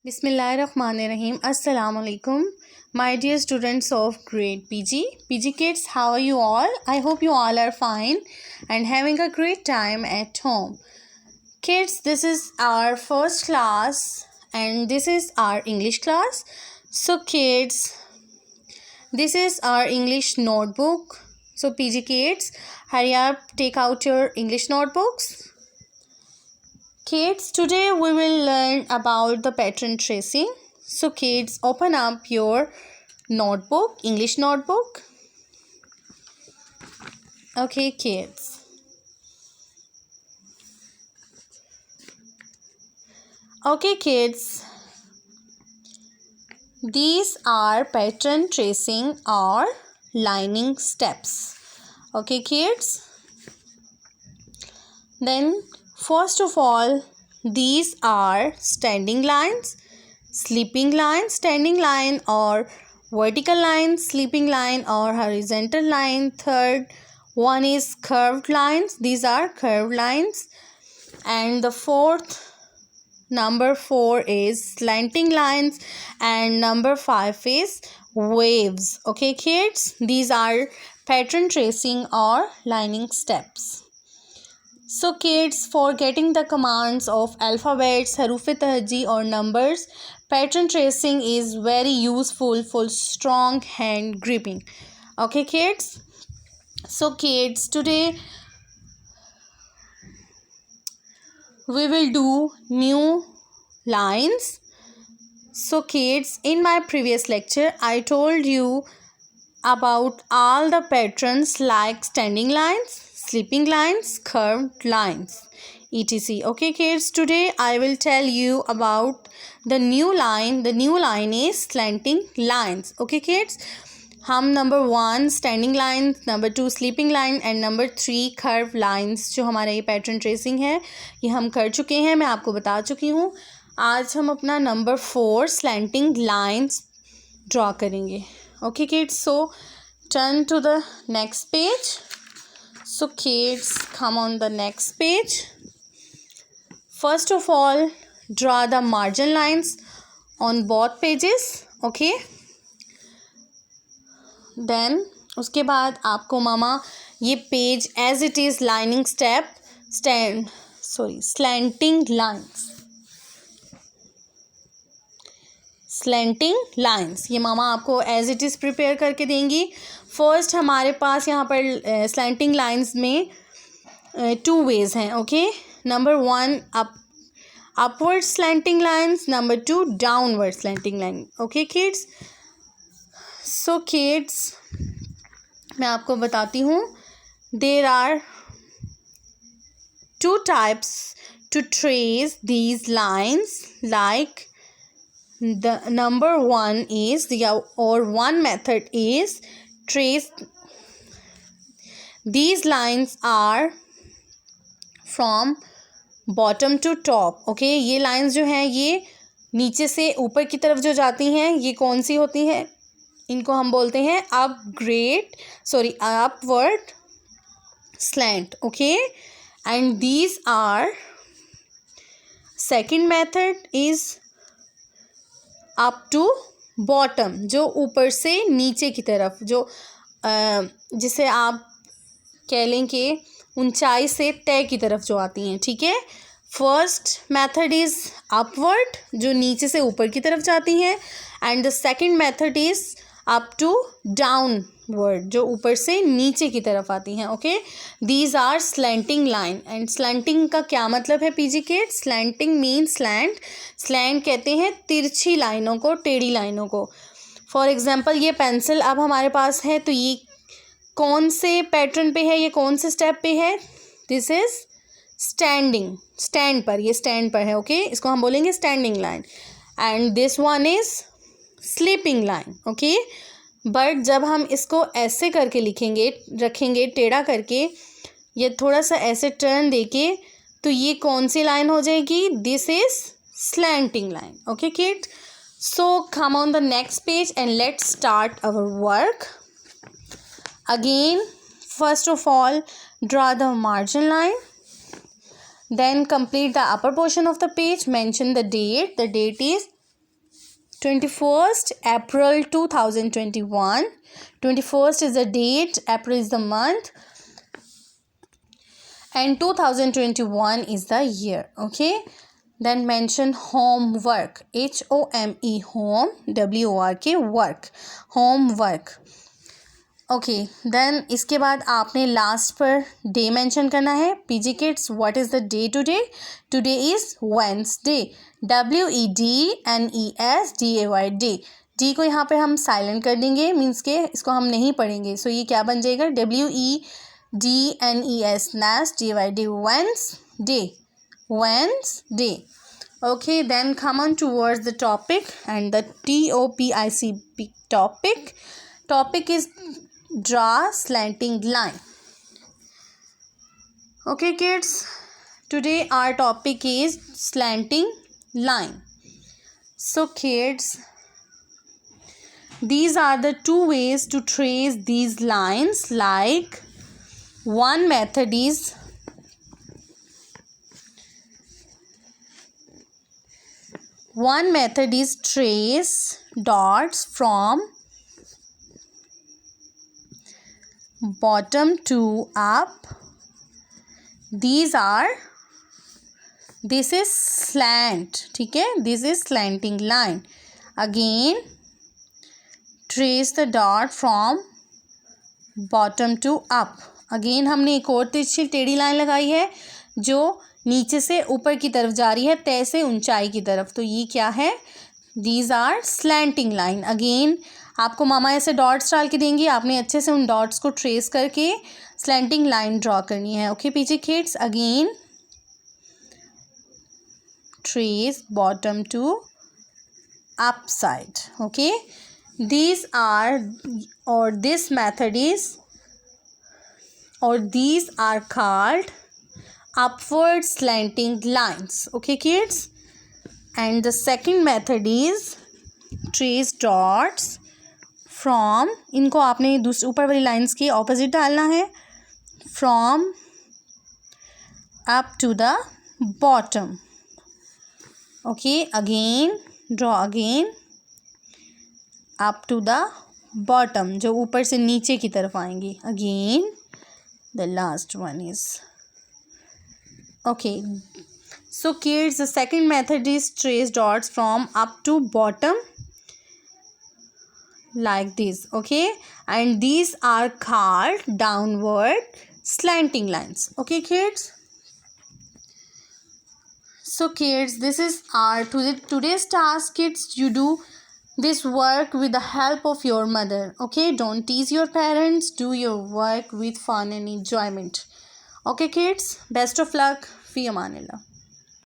Bismillahirrahmanirrahim. Assalamu alaikum. My dear students of grade PG kids, how are you all? I hope you all are fine and having a great time at home. Kids, this is our first class and this is our English class. So kids, this is our English notebook. So PG kids, hurry up, take out your English notebooks. Kids, today we will learn about the pattern tracing. So kids, open up your notebook, English notebook. Okay kids. Okay kids. These are pattern tracing or lining steps. Okay kids. Then first of all, these are standing lines, sleeping line, standing line, or vertical line, sleeping line, or horizontal line. Third one is curved lines. These are curved lines. And the number 4 is slanting lines, and number 5 is waves. Okay kids, these are pattern tracing or lining steps. So kids, for getting the commands of alphabets, haruf-e-tahajji or numbers, pattern tracing is very useful for strong hand gripping. Okay kids? So kids, today we will do new lines. So kids, in my previous lecture, I told you about all the patterns like standing lines, sleeping lines, curved lines, etc. Okay kids, today I will tell you about the new line. The new line is slanting lines. Okay kids, हम number 1 standing line, number 2 sleeping line and number 3 curve lines जो हमारा ये pattern tracing है ये हम कर चुके हैं, मैं आपको बता चुकी हूँ. आज हम अपना नंबर 4 स्लैंटिंग लाइंस ड्रॉ करेंगे. Okay kids, so turn to the next page. So kids, come on the next page. First of all, draw the margin lines on both pages. Okay, then उसके बाद आपको मामा ये page as it is lining step slanting lines ये मामा आपको as it is prepare करके देंगी. First हमारे पास यहाँ पर स्लैंटिंग लाइंस में 2 वेज हैं. Okay, number 1 upward slanting lines, number 2 downward slanting line. Okay kids, so kids मैं आपको बताती हूँ, there are 2 types to trace these lines. Like the number 1 is one method is trace. These lines are from bottom to top. Okay, ये lines जो हैं ये नीचे से ऊपर की तरफ जो जाती हैं ये कौन सी होती हैं, इनको हम बोलते हैं upward slant. Okay, and these are second method is up to bottom, जो ऊपर से नीचे की तरफ, जो जिसे आप कह लें कि ऊंचाई से तय की तरफ जो आती हैं. ठीक है, फर्स्ट मेथड इज़ अपवर्ड, जो नीचे से ऊपर की तरफ जाती हैं, and the second method is up to downward, जो ऊपर से नीचे की तरफ आती हैं. Okay, these are slanting line. And slanting का क्या मतलब है PG kids? Slanting mean slant. Slant कहते हैं तिरछी लाइनों को, टेढ़ी लाइनों को. फॉर एग्जांपल ये पेंसिल अब हमारे पास है, तो ये कौन से पैटर्न पे है, ये कौन से स्टेप पे है? दिस इज स्टैंडिंग, स्टैंड पर, ये स्टैंड पर है. ओके, इसको हम बोलेंगे standing line. And this one is sleeping line. Okay, but जब हम इसको ऐसे करके लिखेंगे, रखेंगे टेढ़ा करके, ये थोड़ा सा ऐसे टर्न देके, तो ये कौन सी लाइन हो जाएगी? This is slanting line. Okay kid, so come on the next page and let's start our work. Again, first of all draw the margin line, then complete the upper portion of the page. Mention the date. The date is 21st April 2021. 21st is the date, April is the month, and 2021 is the year. Okay, then mention homework. HOME, home, WORK, work, homework. Okay then इसके बाद आपने last पर day mention करना है. PG kids, what is the day today? Today is Wednesday. WEDNESDAY, day. D को यहाँ पे हम साइलेंट कर देंगे, मीन्स के इसको हम नहीं पढ़ेंगे. सो ये क्या बन जाएगा? WEDNES DAY, Wednesday, Wednesday. Okay, then come on towards the topic, and the TOPIC topic. Topic is draw slanting line. Okay kids, today our topic is slanting line. So kids, these are the two ways to trace these lines. Like one method is trace dots from bottom to up. This is slant. ठीक है, this is slanting line. Again, trace the dot from bottom to up. Again हमने एक और तिरछी टेढ़ी line लगाई है जो नीचे से ऊपर की तरफ जा रही है, तय से ऊंचाई की तरफ. तो ये क्या है? These are slanting line. Again आपको मामा ऐसे डॉट्स डाल के देंगी, आपने अच्छे से उन डॉट्स को ट्रेस करके स्लैंटिंग लाइन ड्रॉ करनी है. Okay PG kids, again trace bottom to up side. Okay, these are called upward slanting lines. Okay kids, and the second method is trace dots from, इनको आपने दूसरी ऊपर वाली lines के opposite डालना है, from up to the bottom. Okay, again draw again up to the bottom, जो ऊपर से नीचे की तरफ आएंगी. Again the last one is okay. So kids, the second method is trace dots from up to bottom like this. Okay, and these are called downward slanting lines. Okay kids, so kids, this is our today's task. Kids, you do this work with the help of your mother. Okay, don't tease your parents, do your work with fun and enjoyment. Okay kids, best of luck. Fi amanillah.